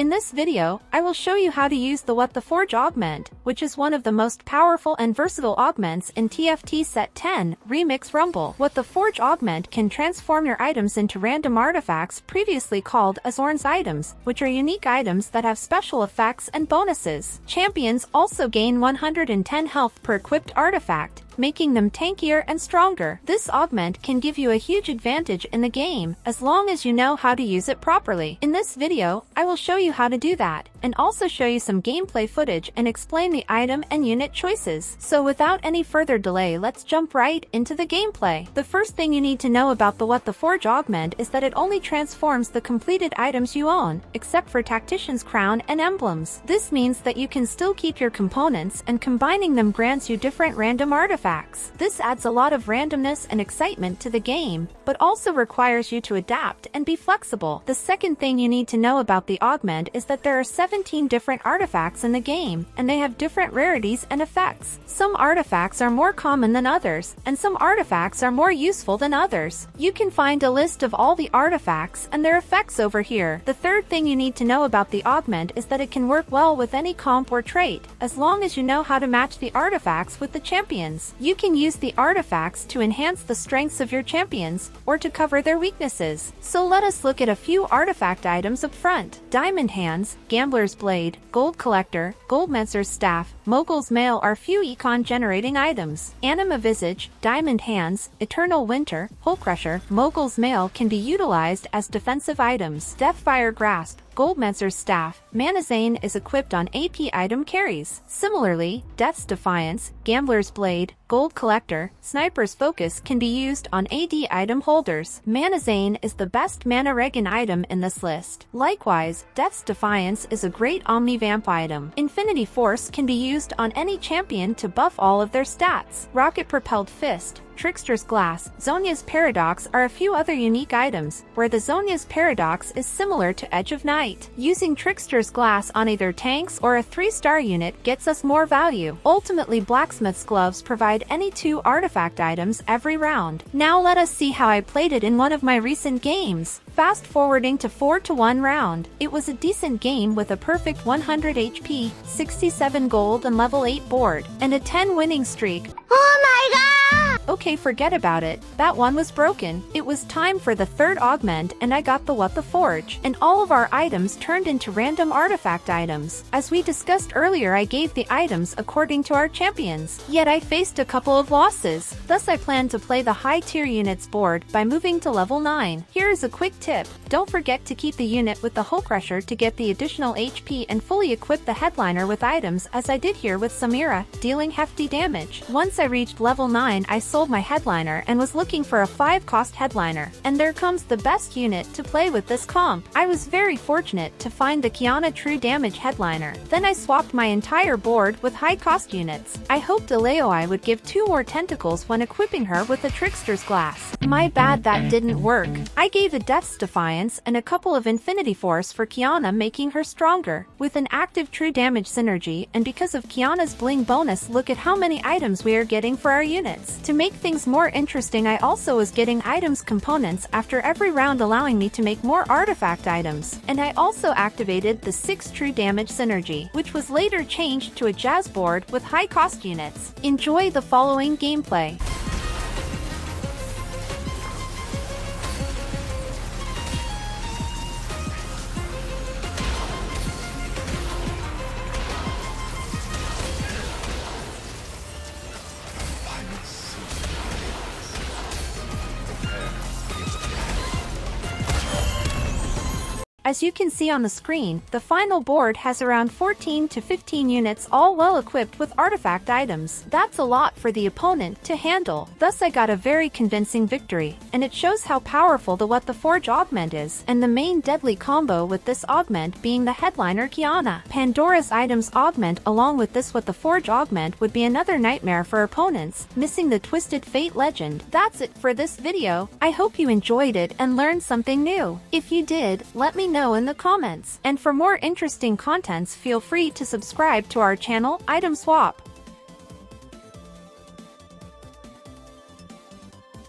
In this video, I will show you how to use the What the Forge augment, which is one of the most powerful and versatile augments in TFT Set 10 Remix Rumble. What the Forge augment can transform your items into random artifacts previously called as Orn's items, which are unique items that have special effects and bonuses. Champions also gain 110 health per equipped artifact, making them tankier and stronger. This augment can give you a huge advantage in the game, as long as you know how to use it properly. In this video, I will show you how to do that, and also show you some gameplay footage and explain the item and unit choices. So without any further delay, let's jump right into the gameplay. The first thing you need to know about the What the Forge augment is that it only transforms the completed items you own, except for Tactician's Crown and emblems. This means that you can still keep your components, and combining them grants you different random artifacts. This adds a lot of randomness and excitement to the game, but also requires you to adapt and be flexible. The second thing you need to know about the augment is that there are 17 different artifacts in the game, and they have different rarities and effects. Some artifacts are more common than others, and some artifacts are more useful than others. You can find a list of all the artifacts and their effects over here. The third thing you need to know about the augment is that it can work well with any comp or trait, as long as you know how to match the artifacts with the champions. You can use the artifacts to enhance the strengths of your champions, or to cover their weaknesses. So let us look at a few artifact items up front. Diamond Hands, Gambler's Blade, Gold Collector, Goldmancer's Staff, Mogul's Mail are few econ generating items. Anima Visage, Diamond Hands, Eternal Winter, Hole Crusher, Mogul's Mail can be utilized as defensive items. Deathfire Grasp, Goldmancer's Staff, Manazane is equipped on AP item carries. Similarly, Death's Defiance, Gambler's Blade, Gold Collector, Sniper's Focus can be used on AD item holders. Manazane is the best mana regen item in this list. Likewise, Death's Defiance is a great Omni-Vamp item. Infinity Force can be used on any champion to buff all of their stats. Rocket Propelled Fist, Trickster's Glass, Zhonya's Paradox are a few other unique items, where the Zhonya's Paradox is similar to Edge of Night. Using Trickster's Glass on either tanks or a 3-star unit gets us more value. Ultimately, Blacksmith's Gloves provide any 2 artifact items every round. Now let us see how I played it in one of my recent games. Fast forwarding to 4-1 round. It was a decent game with a perfect 100 HP, 67 gold and level 8 board, and a 10 winning streak. Oh my god! Okay, forget about it. That one was broken. It was time for the third augment, and I got the What the Forge, and all of our items turned into random artifact items. As we discussed earlier, I gave the items according to our champions, yet I faced a couple of losses. Thus I plan to play the high tier units board by moving to level 9. Here is a quick tip. Don't forget to keep the unit with the Hole Crusher to get the additional HP and fully equip the headliner with items, as I did here with Samira, dealing hefty damage. Once I reached level 9, I sold my headliner and was looking for a 5-cost headliner. And there comes the best unit to play with this comp. I was very fortunate to find the Qiyana True Damage headliner. Then I swapped my entire board with high-cost units. I hoped Aleoi would give 2 more tentacles when equipping her with the Trickster's Glass. My bad, that didn't work. I gave a Death's Defiance and a couple of Infinity Force for Qiyana, making her stronger. With an active True Damage synergy, and because of Qiyana's Bling bonus, look at how many items we are getting for our units. To make things more interesting, I also was getting items components after every round, allowing me to make more artifact items. And I also activated the 6 True Damage synergy, which was later changed to a Jazz board with high cost units. Enjoy the following gameplay. As you can see on the screen, the final board has around 14 to 15 units, all well equipped with artifact items. That's a lot for the opponent to handle. Thus I got a very convincing victory, and it shows how powerful the What the Forge augment is, and the main deadly combo with this augment being the headliner Qiyana. Pandora's items augment along with this What the Forge augment would be another nightmare for opponents, missing the Twisted Fate legend. That's it for this video. I hope you enjoyed it and learned something new. If you did, let me know in the comments. And for more interesting contents, feel free to subscribe to our channel, Item Swap.